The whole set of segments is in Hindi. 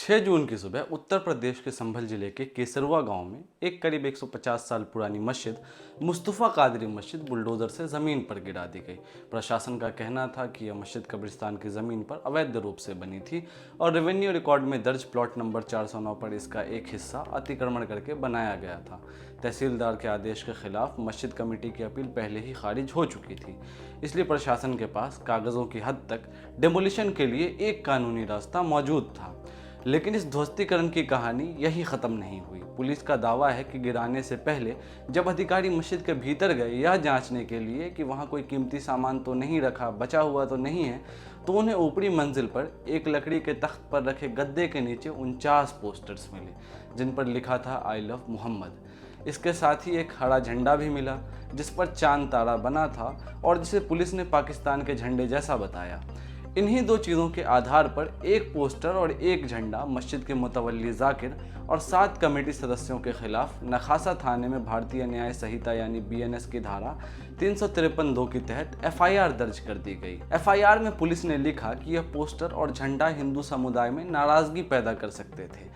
6 जून की सुबह उत्तर प्रदेश के संभल जिले के केसरवा गांव में एक करीब 150 साल पुरानी मस्जिद मुस्तफ़ा कादरी मस्जिद बुलडोजर से ज़मीन पर गिरा दी गई। प्रशासन का कहना था कि यह मस्जिद कब्रिस्तान की ज़मीन पर अवैध रूप से बनी थी और रेवेन्यू रिकॉर्ड में दर्ज प्लॉट नंबर 409 पर इसका एक हिस्सा अतिक्रमण करके बनाया गया था। तहसीलदार के आदेश के खिलाफ मस्जिद कमेटी की अपील पहले ही खारिज हो चुकी थी, इसलिए प्रशासन के पास कागज़ों की हद तक डेमोलिशन के लिए एक कानूनी रास्ता मौजूद था। लेकिन इस ध्वस्तीकरण की कहानी यही ख़त्म नहीं हुई। पुलिस का दावा है कि गिराने से पहले जब अधिकारी मस्जिद के भीतर गए यह जांचने के लिए कि वहां कोई कीमती सामान तो नहीं रखा, बचा हुआ तो नहीं है, तो उन्हें ऊपरी मंजिल पर एक लकड़ी के तख्त पर रखे गद्दे के नीचे 49 पोस्टर्स मिले, जिन पर लिखा था आई लव मोहम्मद। इसके साथ ही एक हरा झंडा भी मिला जिस पर चांद तारा बना था और जिसे पुलिस ने पाकिस्तान के झंडे जैसा बताया। इन्हीं दो चीज़ों के आधार पर एक पोस्टर और एक झंडा मस्जिद के मुतवल्ली जाकिर और 7 कमेटी सदस्यों के खिलाफ नखासा थाने में भारतीय न्याय संहिता यानी BNS की धारा 353(2) के तहत FIR दर्ज कर दी गई। FIR में पुलिस ने लिखा कि यह पोस्टर और झंडा हिंदू समुदाय में नाराजगी पैदा कर सकते थे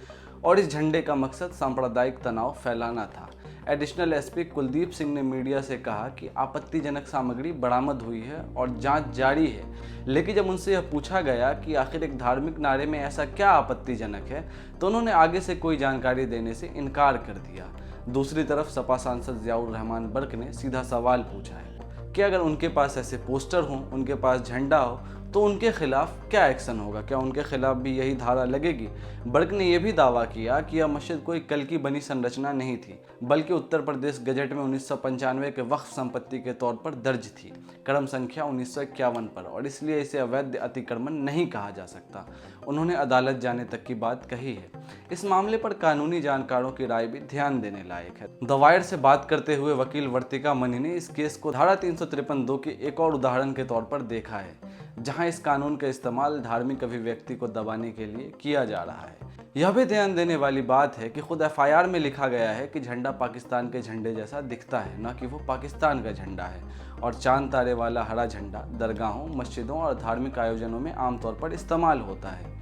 और इस झंडे का मकसद सांप्रदायिक तनाव फैलाना था। एडिशनल SP कुलदीप सिंह ने मीडिया से कहा कि आपत्तिजनक सामग्री बरामद हुई है और जांच जारी है, लेकिन जब उनसे यह पूछा गया कि आखिर एक धार्मिक नारे में ऐसा क्या आपत्तिजनक है, तो उन्होंने आगे से कोई जानकारी देने से इनकार कर दिया। दूसरी तरफ सपा सांसद जियाउर रहमान बर्क ने सीधा सवाल पूछा है कि अगर उनके पास ऐसे पोस्टर हों, उनके पास झंडा हो, तो उनके खिलाफ क्या एक्शन होगा, क्या उनके खिलाफ भी यही धारा लगेगी? बर्क ने यह भी दावा किया कि यह मस्जिद कोई कल की बनी संरचना नहीं थी, बल्कि उत्तर प्रदेश गजट में 1995 के वक्फ संपत्ति के तौर पर दर्ज थी, क्रम संख्या 1951 पर, और इसलिए इसे अवैध अतिक्रमण नहीं कहा जा सकता। उन्होंने अदालत जाने तक की बात कही है। इस मामले पर कानूनी जानकारों की राय भी ध्यान देने लायक है। द वायर से बात करते हुए वकील वर्तिका मनी ने इस केस को धारा 353(2) के एक और उदाहरण के तौर पर देखा है, जहां इस कानून का इस्तेमाल धार्मिक अभिव्यक्ति को दबाने के लिए किया जा रहा है। यह भी ध्यान देने वाली बात है कि खुद FIR में लिखा गया है कि झंडा पाकिस्तान के झंडे जैसा दिखता है, न कि वो पाकिस्तान का झंडा है, और चांद तारे वाला हरा झंडा दरगाहों, मस्जिदों और धार्मिक आयोजनों में आमतौर पर इस्तेमाल होता है।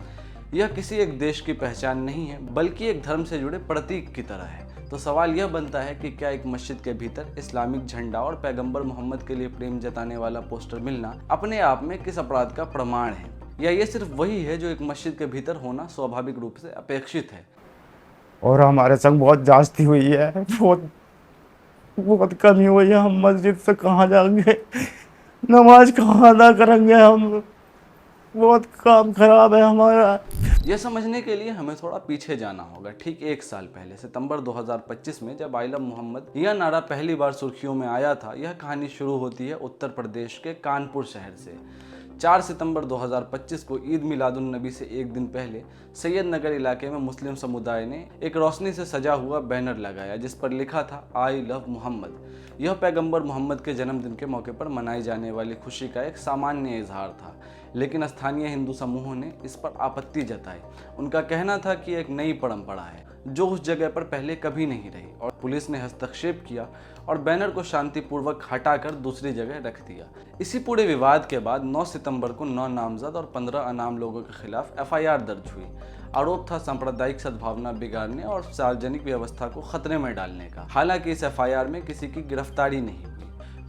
यह किसी एक देश की पहचान नहीं है, बल्कि एक धर्म से जुड़े प्रतीक की तरह है। तो सवाल यह बनता है कि क्या एक मस्जिद के भीतर इस्लामिक झंडा और पैगंबर मोहम्मद के लिए प्रेम जताने वाला पोस्टर मिलना अपने आप में किस अपराध का प्रमाण है, या ये सिर्फ वही है जो एक मस्जिद के भीतर होना स्वाभाविक रूप से अपेक्षित है? और हमारे संग बहुत जास्ती हुई है, बहुत बहुत कमी हुई है। हम मस्जिद से कहाँ जाएंगे, नमाज कहाँ अदा करेंगे, हम बहुत काम खराब है हमारा। यह समझने के लिए हमें थोड़ा पीछे जाना होगा। ठीक 1 साल पहले सितंबर 2025 में जब आई लव मोहम्मद यह नारा पहली बार सुर्खियों में आया था। यह कहानी शुरू होती है उत्तर प्रदेश के कानपुर शहर से। 4 सितंबर 2025 को ईद मिलादुन नबी से एक दिन पहले सैयद नगर इलाके में मुस्लिम समुदाय ने एक रोशनी से सजा हुआ बैनर लगाया जिस पर लिखा था आई लव मोहम्मद। यह पैगंबर मोहम्मद के जन्मदिन के मौके पर मनाई जाने वाली खुशी का एक सामान्य इजहार था, लेकिन स्थानीय हिंदू समूहों ने इस पर आपत्ति जताई। उनका कहना था कि एक नई परंपरा है जो उस जगह पर पहले कभी नहीं रही, और पुलिस ने हस्तक्षेप किया और बैनर को शांतिपूर्वक हटाकर दूसरी जगह रख दिया। इसी पूरे विवाद के बाद 9 सितंबर को 9 नामजद और 15 अनाम लोगों के खिलाफ FIR दर्ज हुई। आरोप था सांप्रदायिक सद्भावना बिगाड़ने और सार्वजनिक व्यवस्था को खतरे में डालने का। हालांकि इस FIR में किसी की गिरफ्तारी नहीं हुई।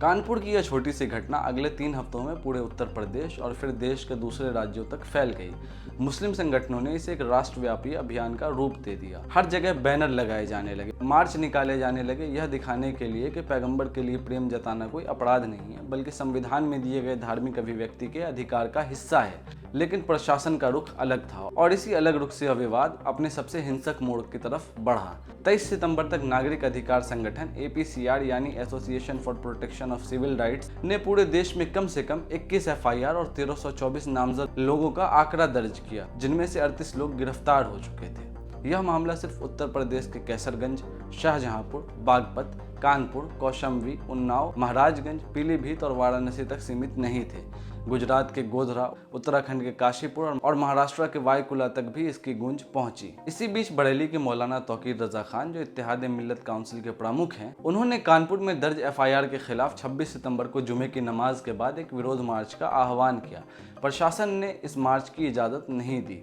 कानपुर की यह छोटी सी घटना अगले 3 हफ्तों में पूरे उत्तर प्रदेश और फिर देश के दूसरे राज्यों तक फैल गई। मुस्लिम संगठनों ने इसे एक राष्ट्रव्यापी अभियान का रूप दे दिया। हर जगह बैनर लगाए जाने लगे, मार्च निकाले जाने लगे, यह दिखाने के लिए कि पैगंबर के लिए प्रेम जताना कोई अपराध नहीं है, बल्कि संविधान में दिए गए धार्मिक अभिव्यक्ति के अधिकार का हिस्सा है। लेकिन प्रशासन का रुख अलग था और इसी अलग रुख से यह विवाद अपने सबसे हिंसक मोड़ की तरफ बढ़ा। 23 सितंबर तक नागरिक अधिकार संगठन APCR यानी Association for Protection of Civil Rights ने पूरे देश में कम से कम 21 FIR और 1324 नामजद लोगों का आंकड़ा दर्ज किया, जिनमें से 38 लोग गिरफ्तार हो चुके थे। यह मामला सिर्फ उत्तर प्रदेश के कैसरगंज, शाहजहांपुर, बागपत, कानपुर, कौशाम्बी, उन्नाव, महाराजगंज, पीलीभीत और वाराणसी तक सीमित नहीं थे। गुजरात के गोधरा, उत्तराखंड के काशीपुर और महाराष्ट्र के वायकुला तक भी इसकी गूंज पहुंची। इसी बीच बरेली के मौलाना तौकीर रजा खान, जो इत्तेहाद मिल्लत काउंसिल के प्रमुख हैं, उन्होंने कानपुर में दर्ज FIR के खिलाफ 26 सितंबर को जुमे की नमाज के बाद एक विरोध मार्च का आह्वान किया। प्रशासन ने इस मार्च की इजाज़त नहीं दी।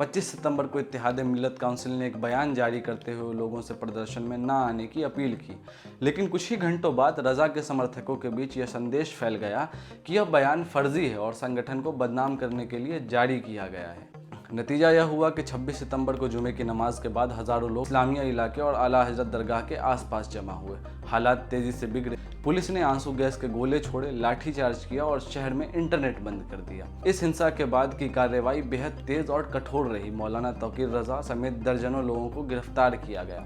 25 सितंबर को इत्तेहाद मिल्लत काउंसिल ने एक बयान जारी करते हुए लोगों से प्रदर्शन में न आने की अपील की, लेकिन कुछ ही घंटों बाद रजा के समर्थकों के बीच यह संदेश फैल गया कि यह बयान फर्जी है और संगठन को बदनाम करने के लिए जारी किया गया है। नतीजा यह हुआ कि 26 सितंबर को जुमे की नमाज के बाद हजारों लोग इस्लामिया इलाके और आला हजरत दरगाह के आसपास जमा हुए। हालात तेजी से बिगड़े। पुलिस ने आंसू गैस के गोले छोड़े, लाठीचार्ज किया और शहर में इंटरनेट बंद कर दिया। इस हिंसा के बाद की कार्रवाई बेहद तेज और कठोर रही। मौलाना तौकीर रजा समेत दर्जनों लोगों को गिरफ्तार किया गया।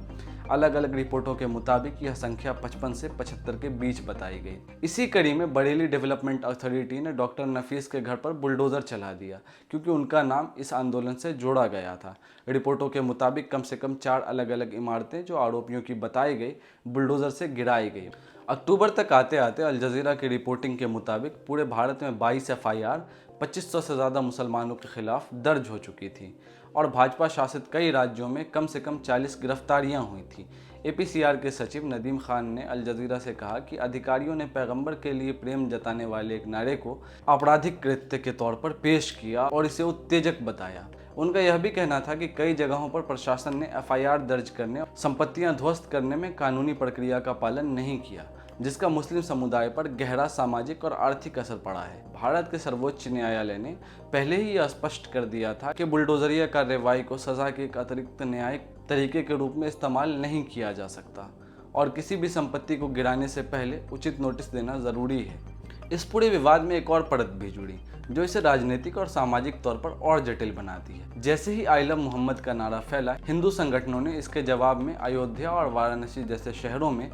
अलग अलग रिपोर्टों के मुताबिक यह संख्या 55 से 75 के बीच बताई गई। इसी कड़ी में बरेली डेवलपमेंट अथॉरिटी ने डॉक्टर नफीस के घर पर बुलडोजर चला दिया, क्योंकि उनका नाम इस आंदोलन से जोड़ा गया था। रिपोर्टों के मुताबिक कम से कम 4 अलग अलग इमारतें जो आरोपियों की बताई गई बुलडोजर से गिराई गई। अक्टूबर तक आते आते अल जजीरा की रिपोर्टिंग के मुताबिक पूरे भारत में 22 FIR 2500 से ज़्यादा मुसलमानों के खिलाफ दर्ज हो चुकी थी और भाजपा शासित कई राज्यों में कम से कम 40 गिरफ्तारियां हुई थी। APCR के सचिव नदीम खान ने अल जजीरा से कहा कि अधिकारियों ने पैगंबर के लिए प्रेम जताने वाले एक नारे को आपराधिक कृत्य के तौर पर पेश किया और इसे उत्तेजक बताया। उनका यह भी कहना था कि कई जगहों पर प्रशासन ने FIR दर्ज करने और संपत्तियां ध्वस्त करने में कानूनी प्रक्रिया का पालन नहीं किया, जिसका मुस्लिम समुदाय पर गहरा सामाजिक और आर्थिक असर पड़ा है। भारत के सर्वोच्च न्यायालय ने पहले ही यह स्पष्ट कर दिया था कि बुलडोजरिया कार्रवाई को सजा के एक अतिरिक्त न्यायिक तरीके के रूप में इस्तेमाल नहीं किया जा सकता और किसी भी संपत्ति को गिराने से पहले उचित नोटिस देना जरूरी है। इस पूरे विवाद में एक और परत भी जुड़ी, जो इसे राजनीतिक और सामाजिक तौर पर और जटिल बनाती है। जैसे ही आई लव मोहम्मद का नारा फैला, हिंदू संगठनों ने इसके जवाब में अयोध्या और वाराणसी जैसे शहरों में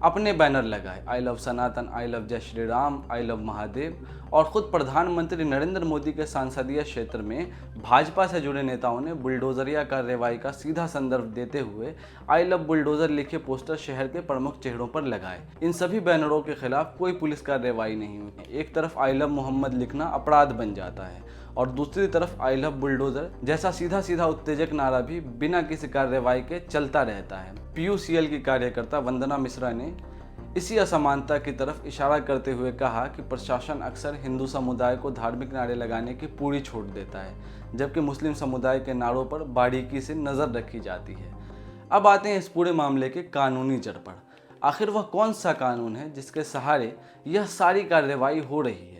अपने बैनर लगाए। I love Sanatan, I love जय श्री राम, आई लव महादेव। और खुद प्रधानमंत्री नरेंद्र मोदी के संसदीय क्षेत्र में भाजपा से जुड़े नेताओं ने बुलडोजरिया कार्रवाई का सीधा संदर्भ देते हुए आई लव बुलडोजर लिखे पोस्टर शहर के प्रमुख चेहरों पर लगाए। इन सभी बैनरों के खिलाफ कोई पुलिस कार्रवाई नहीं हुई। एक तरफ आई लव मोहम्मद लिखना अपराध बन जाता है और दूसरी तरफ आई लव बुलडोजर जैसा सीधा सीधा उत्तेजक नारा भी बिना किसी कार्रवाई के चलता रहता है। PUCL की कार्यकर्ता वंदना मिश्रा ने इसी असमानता की तरफ इशारा करते हुए कहा कि प्रशासन अक्सर हिंदू समुदाय को धार्मिक नारे लगाने की पूरी छूट देता है, जबकि मुस्लिम समुदाय के नारों पर बारीकी से नज़र रखी जाती है। अब आते हैं इस पूरे मामले के कानूनी जड़ पर। आखिर वह कौन सा कानून है जिसके सहारे यह सारी कार्रवाई हो रही है?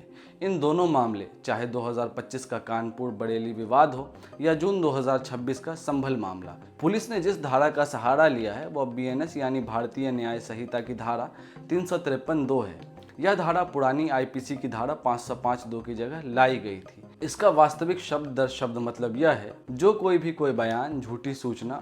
इन दोनों मामले, चाहे 2025 का कानपुर बरेली विवाद हो या जून 2026 का संभल मामला, पुलिस ने जिस धारा का सहारा लिया है वह BNS यानी भारतीय न्याय संहिता की धारा 353(2) है। यह धारा पुरानी IPC की धारा 505(2) की जगह लाई गई थी। इसका वास्तविक शब्द दर शब्द मतलब यह है, जो कोई भी कोई बयान, झूठी सूचना,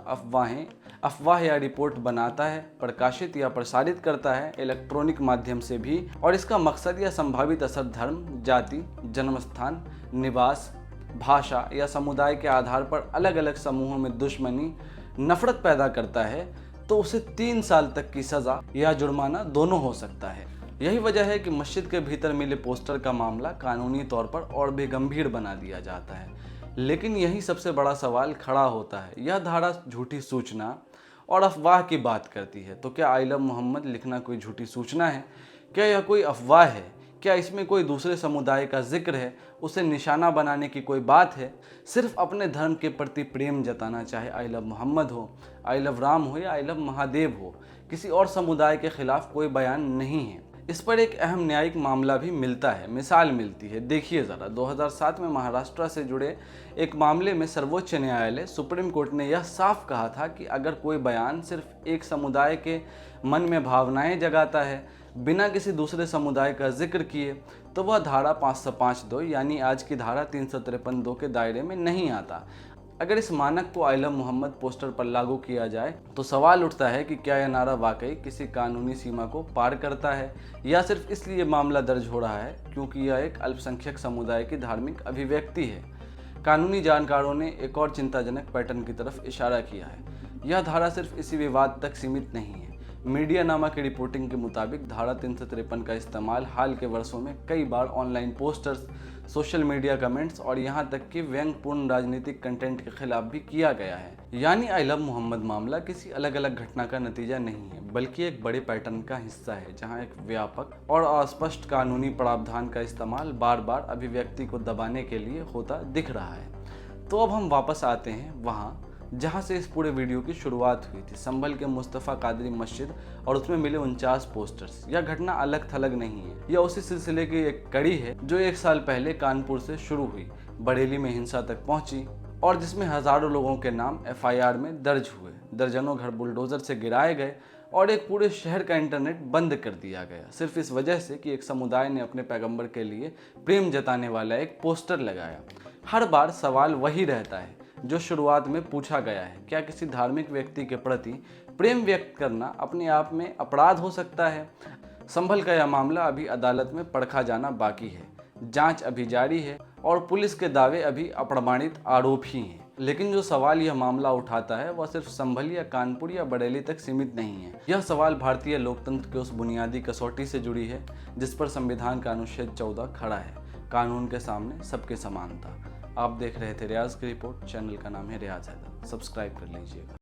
अफवाह या रिपोर्ट बनाता है, प्रकाशित या प्रसारित करता है इलेक्ट्रॉनिक माध्यम से भी, और इसका मकसद या संभावित असर धर्म, जाति, जन्मस्थान, निवास, भाषा या समुदाय के आधार पर अलग अलग समूहों में दुश्मनी, नफरत पैदा करता है, तो उसे 3 साल तक की सजा या जुर्माना दोनों हो सकता है। यही वजह है कि मस्जिद के भीतर मिले पोस्टर का मामला कानूनी तौर पर और भी गंभीर बना दिया जाता है। लेकिन यही सबसे बड़ा सवाल खड़ा होता है, यह धारा झूठी सूचना और अफवाह की बात करती है, तो क्या आई लव मोहम्मद लिखना कोई झूठी सूचना है? क्या यह कोई अफवाह है? क्या इसमें कोई दूसरे समुदाय का जिक्र है? उसे निशाना बनाने की कोई बात है? सिर्फ अपने धर्म के प्रति प्रेम जताना, चाहे आई लव मोहम्मद हो, आई लव राम हो या आई लव महादेव हो, किसी और समुदाय के खिलाफ कोई बयान नहीं है। इस पर एक अहम न्यायिक मामला भी मिलता है, मिसाल मिलती है। देखिए ज़रा, 2007 में महाराष्ट्र से जुड़े एक मामले में सर्वोच्च न्यायालय सुप्रीम कोर्ट ने यह साफ कहा था कि अगर कोई बयान सिर्फ एक समुदाय के मन में भावनाएं जगाता है बिना किसी दूसरे समुदाय का जिक्र किए, तो वह धारा 505(2) यानी आज की धारा 353(2) के दायरे में नहीं आता। अगर इस मानक को आई लव मोहम्मद पोस्टर पर लागू किया जाए तो सवाल उठता है कि क्या यह नारा वाकई किसी कानूनी सीमा को पार करता है, या सिर्फ इसलिए मामला दर्ज हो रहा है क्योंकि यह एक अल्पसंख्यक समुदाय की धार्मिक अभिव्यक्ति है। कानूनी जानकारों ने एक और चिंताजनक पैटर्न की तरफ इशारा किया है। यह धारा सिर्फ इसी विवाद तक सीमित नहीं है। मीडिया नामा की रिपोर्टिंग के मुताबिक धारा 353 का इस्तेमाल हाल के वर्षों में कई बार online posters, social media comments और यहाँ तक कि व्यंग्यपूर्ण राजनीतिक कंटेंट के खिलाफ भी किया गया है। यानी आई लव मोहम्मद मामला किसी अलग अलग घटना का नतीजा नहीं है, बल्कि एक बड़े पैटर्न का हिस्सा है, जहाँ एक व्यापक और अस्पष्ट कानूनी प्रावधान का इस्तेमाल बार बार अभिव्यक्ति को दबाने के लिए होता दिख रहा है। तो अब हम वापस आते हैं वहाँ जहाँ से इस पूरे वीडियो की शुरुआत हुई थी, संभल के मुस्तफ़ा कादरी मस्जिद और उसमें मिले 49 पोस्टर्स। यह घटना अलग थलग नहीं है, यह उसी सिलसिले की एक कड़ी है जो 1 साल पहले कानपुर से शुरू हुई, बरेली में हिंसा तक पहुंची और जिसमें हजारों लोगों के नाम FIR में दर्ज हुए, दर्जनों घर बुलडोजर से गिराए गए और एक पूरे शहर का इंटरनेट बंद कर दिया गया, सिर्फ इस वजह से कि एक समुदाय ने अपने पैगंबर के लिए प्रेम जताने वाला एक पोस्टर लगाया। हर बार सवाल वही रहता है जो शुरुआत में पूछा गया है, क्या किसी धार्मिक व्यक्ति के प्रति प्रेम व्यक्त करना अपने आप में अपराध हो सकता है? संभल का यह मामला अभी अदालत में परखा जाना बाकी है, जांच अभी जारी है और पुलिस के दावे अभी अप्रमाणित आरोप ही हैं। लेकिन जो सवाल यह मामला उठाता है वह सिर्फ संभल या कानपुर या बरेली तक सीमित नहीं है। यह सवाल भारतीय लोकतंत्र के उस बुनियादी कसौटी से जुड़ी है जिस पर संविधान का अनुच्छेद 14 खड़ा है, कानून के सामने सबके समानता। आप देख रहे थे रियाज की रिपोर्ट। चैनल का नाम है रियाज हैदर। सब्सक्राइब कर लीजिएगा।